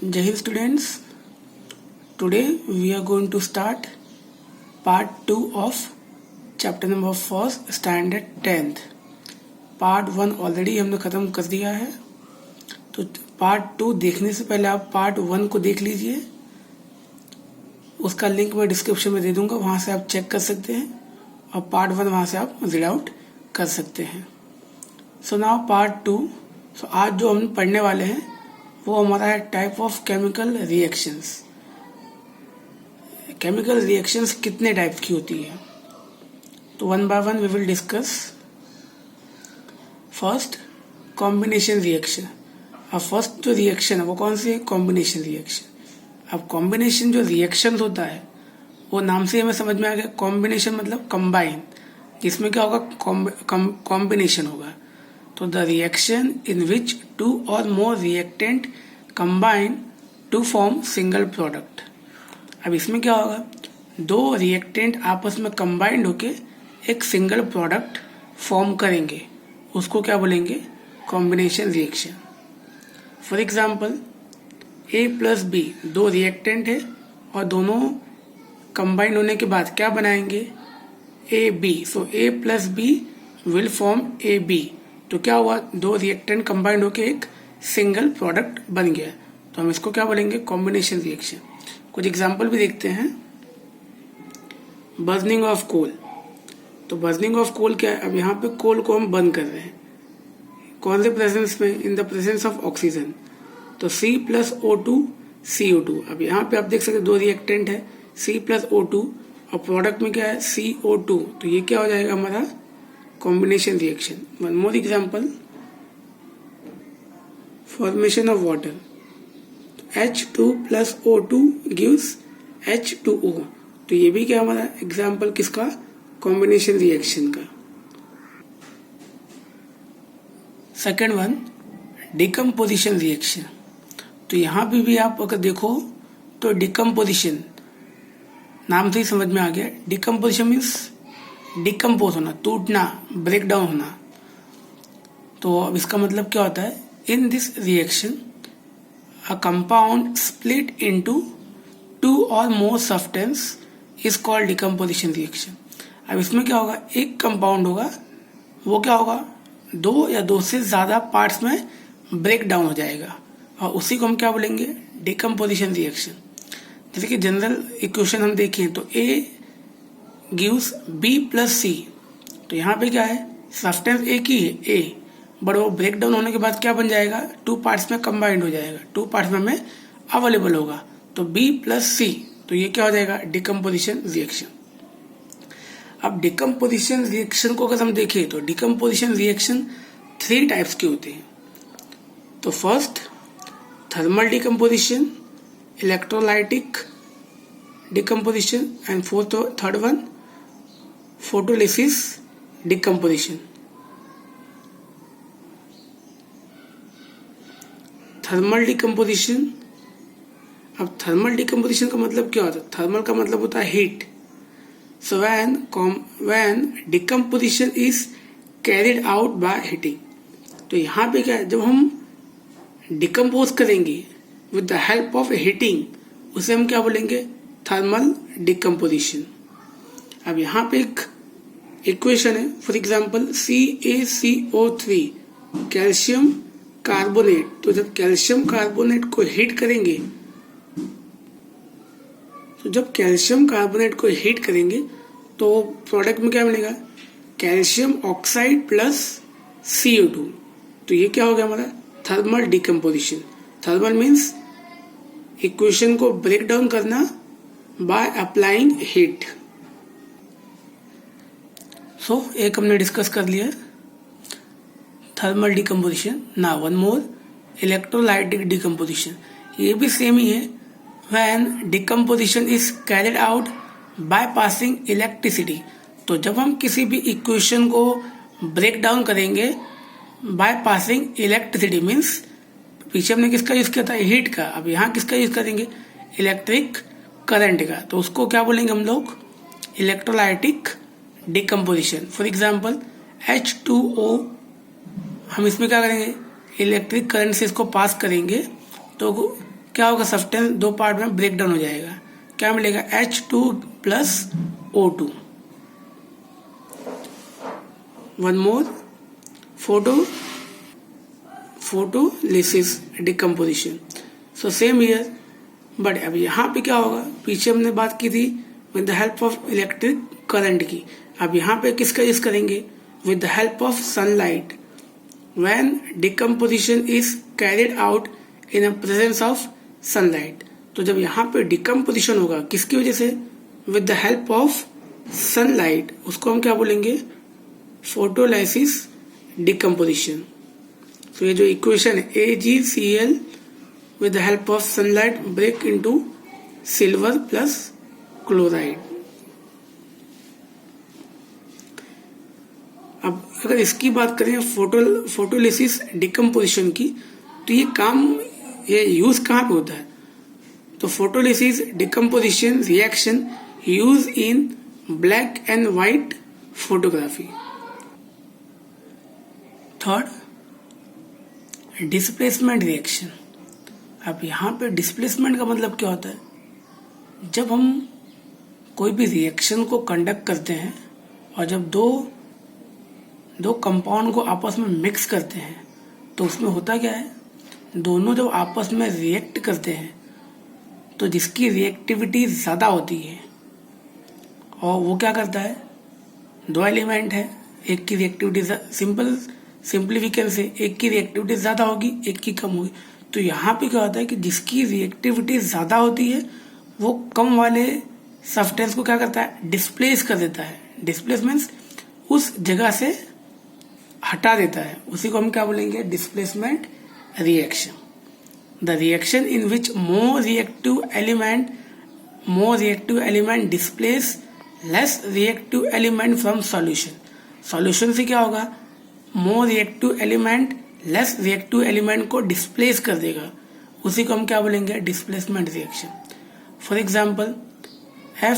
Jai Hind students, today we are going to start part 2 of chapter number 4 standard 10th. Part 1 already हमने ख़त्म कर दिया है, तो पार्ट 2 देखने से पहले आप पार्ट 1 को देख लीजिए। उसका लिंक मैं डिस्क्रिप्शन में दे दूंगा, वहाँ से आप चेक कर सकते हैं और पार्ट 1 वहाँ से आप रीड आउट कर सकते हैं। So now part 2। सो आज जो हम पढ़ने वाले हैं वो हमारा है type of chemical reactions. Chemical reactions कितने टाइप की होती है, तो one by one we will discuss. First, combination reaction. अब फर्स्ट जो रिएक्शन है वो कौन सी है? Combination reaction. अब कॉम्बिनेशन जो रिएक्शन होता है वो नाम से हमें समझ में आ गया। कॉम्बिनेशन मतलब कंबाइन, जिसमें क्या होगा? कॉम्बिनेशन होगा। तो the reaction in which two or more reactant combine to form single product. अब इसमें क्या होगा? दो रिएक्टेंट आपस में कंबाइंड होके एक सिंगल प्रोडक्ट फॉर्म करेंगे, उसको क्या बोलेंगे? Combination reaction. For example, A plus B, दो रिएक्टेंट है और दोनों कंबाइंड होने के बाद क्या बनाएंगे? A B. So A plus B will form A B. तो क्या हुआ? दो रिएक्टेंट कंबाइंड होके एक सिंगल प्रोडक्ट बन गया, तो हम इसको क्या बोलेंगे? Combination reaction. कुछ एग्जांपल भी देखते हैं। Burning of coal. तो बर्निंग ऑफ कोल क्या है? अब यहाँ पे कोल को हम बर्न कर रहे हैं, कौन से प्रेजेंस में? In the presence of oxygen. तो C प्लस O2 CO2। अब यहाँ पे आप देख सकते दो रिएक्टेंट है C प्लस O2 और प्रोडक्ट में क्या है? CO2। तो ये क्या हो जाएगा हमारा? Combination reaction. One more example, formation of water. H2 plus O2 gives H2O। तो ये भी क्या हमारा एग्जाम्पल किसका? कॉम्बिनेशन रिएक्शन का। Second one, decomposition reaction. तो यहाँ भी आप अगर देखो तो डिकम्पोजिशन नाम से ही समझ में आ गया। डिकम्पोजिशन मीन्स डिकम्पोज होना, टूटना, ब्रेक डाउन होना। तो अब इसका मतलब क्या होता है? In this reaction a compound split into two or more substance is called decomposition reaction. अब इसमें क्या होगा? एक कंपाउंड होगा, वो क्या होगा? दो या दो से ज्यादा पार्ट्स में ब्रेक डाउन हो जाएगा और उसी को हम क्या बोलेंगे? Decomposition reaction. जैसे कि जनरल इक्वेशन हम देखें तो A gives B plus C। तो यहाँ पे क्या है? सब्सटेंस एक ही है A, बट वो ब्रेक डाउन होने के बाद क्या बन जाएगा? टू पार्ट्स में कंबाइंड हो जाएगा, टू पार्ट्स में हमें अवेलेबल होगा, तो B प्लस C। तो ये क्या हो जाएगा? Decomposition reaction. अब डिकम्पोजिशन रिएक्शन को अगर हम देखें तो डिकम्पोजिशन रिएक्शन 3 टाइप्स के होते हैं। तो first, thermal decomposition, electrolytic decomposition and third one, photolysis decomposition. Thermal decomposition. अब थर्मल डिकम्पोजिशन का मतलब क्या होता है? थर्मल का मतलब होता है heat. So when decomposition is carried out by heating। तो यहाँ पे क्या है? जब हम डिकम्पोज करेंगे with the help of heating, उसे हम क्या बोलेंगे? Thermal decomposition. अब यहाँ पे एक इक्वेशन है, for example CaCO3 calcium carbonate. तो जब कैल्शियम कार्बोनेट को हीट करेंगे, तो जब कैल्शियम कार्बोनेट को हीट करेंगे तो प्रोडक्ट में क्या मिलेगा? Calcium oxide plus CO2। तो ये क्या हो गया हमारा? Thermal decomposition. Thermal means equation को ब्रेक डाउन करना बाय अप्लाइंग हीट। सो एक हमने डिस्कस कर लिया थर्मल डिकम्पोजिशन। ना वन मोर, इलेक्ट्रोलाइटिक डिकम्पोजिशन। ये भी सेम ही है। When decomposition is carried out by passing electricity। तो जब हम किसी भी इक्वेशन को ब्रेक डाउन करेंगे बाय पासिंग इलेक्ट्रिसिटी, मीन्स पीछे हमने किसका यूज किया था? हीट का। अब यहाँ किसका यूज करेंगे? इलेक्ट्रिक करंट का। तो उसको क्या बोलेंगे हम लोग? Electrolytic decomposition. For example H2O, हम इसमें क्या करेंगे? इलेक्ट्रिक करंट से इसको पास करेंगे तो क्या होगा, सब्सटेंस दो पार्ट में ब्रेक डाउन हो जाएगा, क्या मिलेगा H2 plus O2। One more, photolysis decomposition. So same here, but अब यहाँ पे क्या होगा, पीछे हमने बात की थी with the help of electric current की, अब यहाँ पे किसका यूज करेंगे, with the help of sunlight. When decomposition is carried out in a presence of sunlight, तो जब यहाँ पे डिकम्पोजिशन होगा किसकी वजह से, with the help of sunlight, उसको हम क्या बोलेंगे, फोटोलाइसिस डिकम्पोजिशन। तो ये जो इक्वेशन है AgCl with the help of sunlight break into silver plus chloride। अब अगर इसकी बात करें फोटोलिसिस डिकम्पोजिशन की, तो ये यूज कहाँ पे होता है, तो photolysis decomposition reaction use in black and white photography. Third, displacement reaction. अब यहाँ पे डिस्प्लेसमेंट का मतलब क्या होता है, जब हम कोई भी रिएक्शन को कंडक्ट करते हैं और जब दो कंपाउंड को आपस में मिक्स करते हैं, तो उसमें होता क्या है, दोनों जब आपस में रिएक्ट करते हैं तो जिसकी रिएक्टिविटी ज़्यादा होती है, और वो क्या करता है, दो एलिमेंट है, एक की रिएक्टिविटी सिंप्लीफिकेशन से एक की रिएक्टिविटी ज़्यादा होगी, एक की कम होगी। तो यहाँ पे क्या होता है कि जिसकी रिएक्टिविटी ज़्यादा होती है वो कम वाले सब्सटेंस को क्या करता है, डिस्प्लेस कर देता है। डिस्प्लेस मीन्स उस जगह से हटा देता है, उसी को हम क्या बोलेंगे, displacement reaction. The reaction in which more reactive element displace less reactive element from solution. Solution से क्या होगा, more reactive element less reactive element को डिस्प्लेस कर देगा, उसी को हम क्या बोलेंगे, displacement reaction. For example Fe,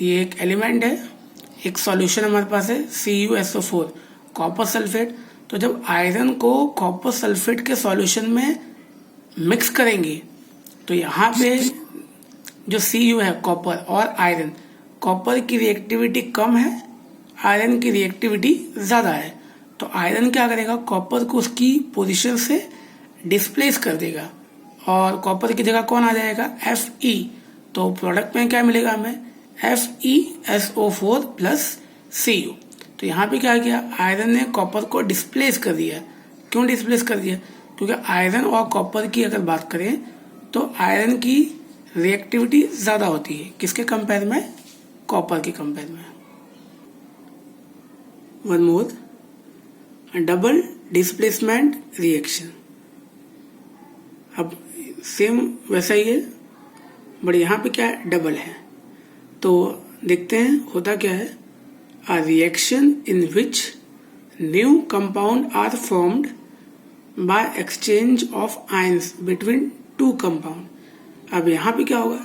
ये एक एलिमेंट है, एक सॉल्यूशन हमारे पास है CuSO4 कॉपर सल्फेट। तो जब आयरन को कॉपर सल्फेट के सॉल्यूशन में मिक्स करेंगे तो यहाँ पे जो Cu है कॉपर और आयरन, कॉपर की रिएक्टिविटी कम है, आयरन की रिएक्टिविटी ज़्यादा है। तो आयरन क्या करेगा, कॉपर को उसकी पोजीशन से डिस्प्लेस कर देगा और कॉपर की जगह कौन आ जाएगा, Fe। तो प्रोडक्ट में क्या मिलेगा हमें, FeSO4 प्लस Cu। तो यहाँ पे क्या किया, आयरन ने कॉपर को डिस्प्लेस कर दिया। क्यों डिस्प्लेस कर दिया, क्योंकि आयरन और कॉपर की अगर बात करें तो आयरन की रिएक्टिविटी ज़्यादा होती है, किसके कंपेयर में, कॉपर के कंपेयर में। One more, double displacement reaction. अब सेम वैसा ही है, बट यहाँ पे क्या है, डबल है। तो देखते हैं होता क्या है, a reaction in which new compound are formed by exchange of ions between two compound. अब यहाँ पे क्या होगा,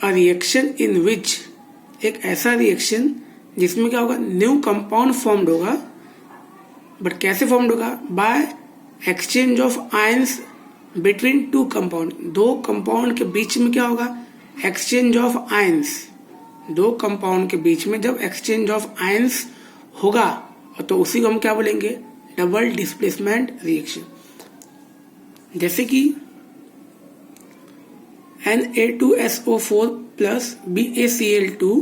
अ रिएक्शन इन विच, एक ऐसा रिएक्शन जिसमें क्या होगा, न्यू कंपाउंड फॉर्म्ड होगा, बट कैसे फॉर्म्ड होगा, bye exchange of ions between two compound. दो कंपाउंड के बीच में क्या होगा, एक्सचेंज ऑफ आयंस। दो कंपाउंड के बीच में जब एक्सचेंज ऑफ आयंस होगा तो उसी को हम क्या बोलेंगे, डबल डिस्प्लेसमेंट रिएक्शन। जैसे कि Na2SO4 plus BaCl2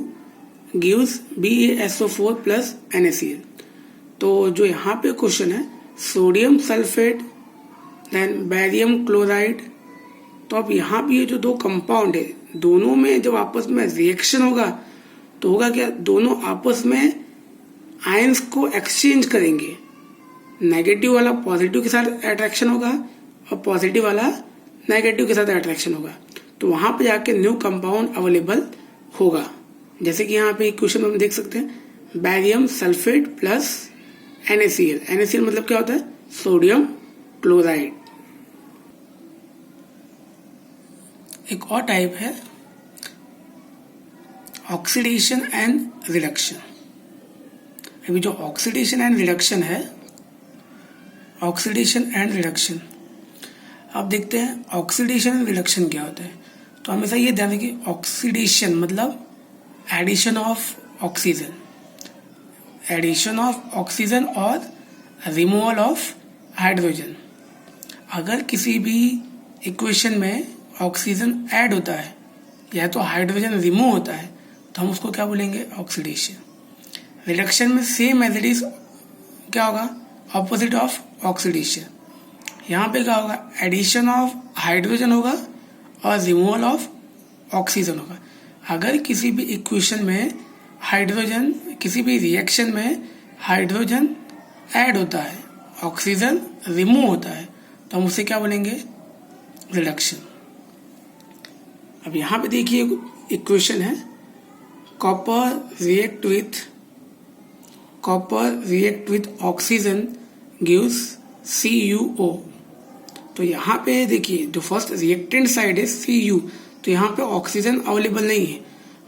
gives BaSO4 plus NaCl। तो जो यहाँ पे क्वेश्चन है, sodium sulphate then barium chloride, तो अब यहाँ पे ये जो दो कंपाउंड है, दोनों में जब आपस में रिएक्शन होगा तो होगा क्या, दोनों आपस में आयंस को एक्सचेंज करेंगे। नेगेटिव वाला पॉजिटिव के साथ अट्रैक्शन होगा और पॉजिटिव वाला नेगेटिव के साथ अट्रैक्शन होगा, तो वहां पे जाके न्यू कंपाउंड अवेलेबल होगा। जैसे कि यहाँ पे इक्वेशन हम देख सकते हैं, barium sulphate plus NaCl। NaCl मतलब क्या होता है, सोडियम क्लोराइड। एक और टाइप है ऑक्सीडेशन एंड रिडक्शन। अभी जो ऑक्सीडेशन एंड रिडक्शन है, ऑक्सीडेशन एंड रिडक्शन, अब देखते हैं ऑक्सीडेशन एंड रिडक्शन क्या होता है। तो हमेशा ये ध्यान रखिए, ऑक्सीडेशन मतलब addition of oxygen, addition of oxygen और रिमूवल ऑफ हाइड्रोजन। अगर किसी भी इक्वेशन में ऑक्सीजन ऐड होता है या तो हाइड्रोजन रिमूव होता है तो हम उसको क्या बोलेंगे, ऑक्सीडेशन। रिडक्शन में सेम एज इट इज क्या होगा, ऑपोजिट ऑफ ऑक्सीडेशन। यहाँ पे क्या होगा, एडिशन ऑफ हाइड्रोजन होगा और रिमूवल ऑफ ऑक्सीजन होगा। अगर किसी भी इक्वेशन में हाइड्रोजन, किसी भी रिएक्शन में हाइड्रोजन ऐड होता है, ऑक्सीजन रिमूव होता है, तो हम उसे क्या बोलेंगे, रिडक्शन। अब यहाँ पे देखिए इक्वेशन है, copper react with oxygen gives CuO। तो यहाँ पे देखिए जो फर्स्ट रिएक्टेंट साइड है Cu, तो यहाँ पे ऑक्सीजन अवेलेबल नहीं है,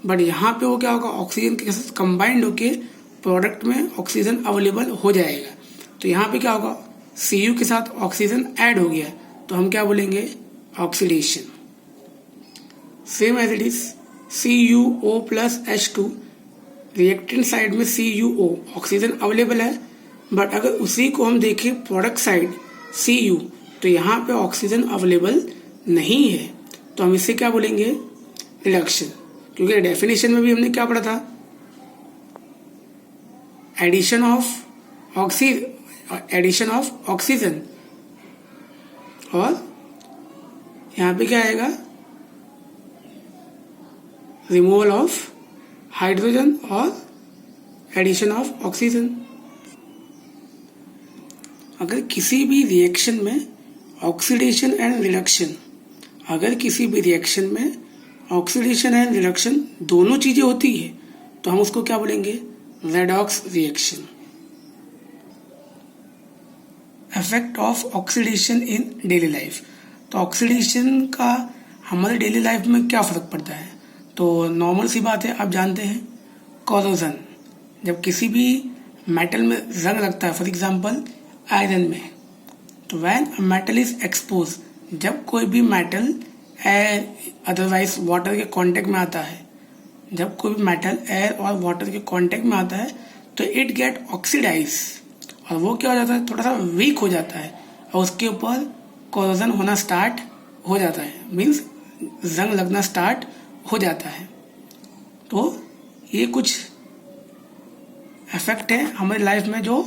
बट यहाँ पे वो क्या होगा, ऑक्सीजन के साथ कंबाइंड होके प्रोडक्ट में ऑक्सीजन अवेलेबल हो जाएगा। तो यहाँ पे क्या होगा, Cu के साथ ऑक्सीजन ऐड हो गया, तो हम क्या बोलेंगे, oxidation. Same as it is CuO plus H2, reactant side में CuO ऑक्सीजन अवेलेबल है, बट अगर उसी को हम देखें प्रोडक्ट साइड Cu, तो यहाँ पे ऑक्सीजन अवेलेबल नहीं है, तो हम इसे क्या बोलेंगे, रिडक्शन। क्योंकि डेफिनेशन में भी हमने क्या पढ़ा था, एडिशन ऑफ ऑक्सीजन, और यहाँ पे क्या आएगा, रिमूवल ऑफ हाइड्रोजन और एडिशन ऑफ ऑक्सीजन। अगर किसी भी रिएक्शन में ऑक्सीडेशन एंड रिडक्शन, अगर किसी भी रिएक्शन में ऑक्सीडेशन एंड रिडक्शन दोनों चीजें होती है, तो हम उसको क्या बोलेंगे, redox reaction. Effect of oxidation in daily life. तो ऑक्सीडेशन का हमारे डेली लाइफ में क्या फर्क पड़ता है, तो नॉर्मल सी बात है, आप जानते हैं, कोरोजन, जब किसी भी मेटल में रंग लगता है, फॉर एग्जांपल आयरन में, तो when a metal is expose, जब कोई भी मेटल एयर अदरवाइज वाटर के कांटेक्ट में आता है, जब कोई भी मेटल एयर और वाटर के कांटेक्ट में आता है, तो इट गेट ऑक्सीडाइज, और वो क्या हो जाता है, थोड़ा सा वीक हो जाता है, और उसके ऊपर कोरोजन होना स्टार्ट हो जाता है, मीन्स जंग लगना स्टार्ट हो जाता है। तो ये कुछ इफेक्ट है हमारी लाइफ में जो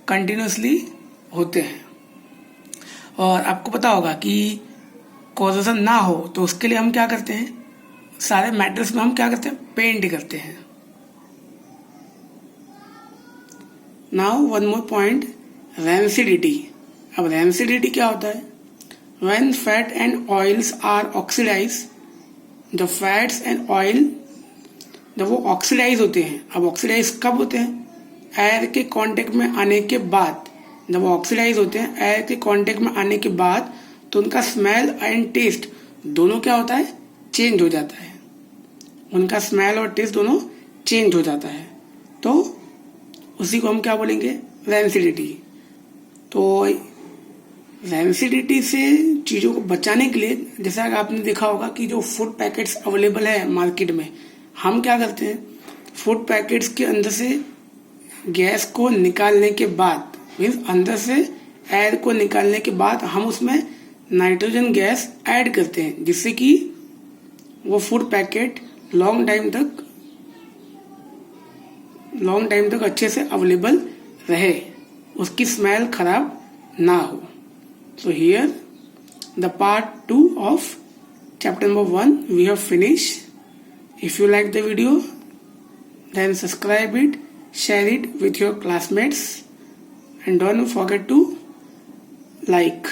कंटिन्यूसली होते हैं। और आपको पता होगा कि कोरोजन ना हो तो उसके लिए हम क्या करते हैं, सारे मेटल्स में हम क्या करते हैं, पेंट करते हैं। Now one more point, rancidity. अब रैंसिडिटी क्या होता है, when fat and oils are oxidise, जब फैट्स एंड ऑयल जब वो ऑक्सीडाइज होते हैं, अब ऑक्सीडाइज कब होते हैं, एयर के कांटेक्ट में आने के बाद। जब वो ऑक्सीडाइज होते हैं एयर के कांटेक्ट में आने के बाद, तो उनका स्मेल एंड टेस्ट दोनों क्या होता है, चेंज हो जाता है, उनका स्मेल और टेस्ट दोनों चेंज हो जाता है। तो उसी को हम क्या बोलेंगे, रैंसिडिटी। तो रैंसिडिटी से चीज़ों को बचाने के लिए, जैसा कि आपने देखा होगा कि जो फूड पैकेट्स अवेलेबल है मार्केट में, हम क्या करते हैं, फूड पैकेट्स के अंदर से गैस को निकालने के बाद, मीन्स अंदर से एयर को निकालने के बाद हम उसमें नाइट्रोजन गैस ऐड करते हैं, जिससे कि वो फूड पैकेट लॉन्ग टाइम तक अच्छे से अवेलेबल रहे, उसकी स्मेल खराब ना हो। So here the part 2 of chapter number 1 we have finished. If you like the video, then subscribe it, share it with your classmates, and don't forget to like.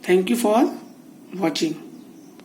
Thank you for watching.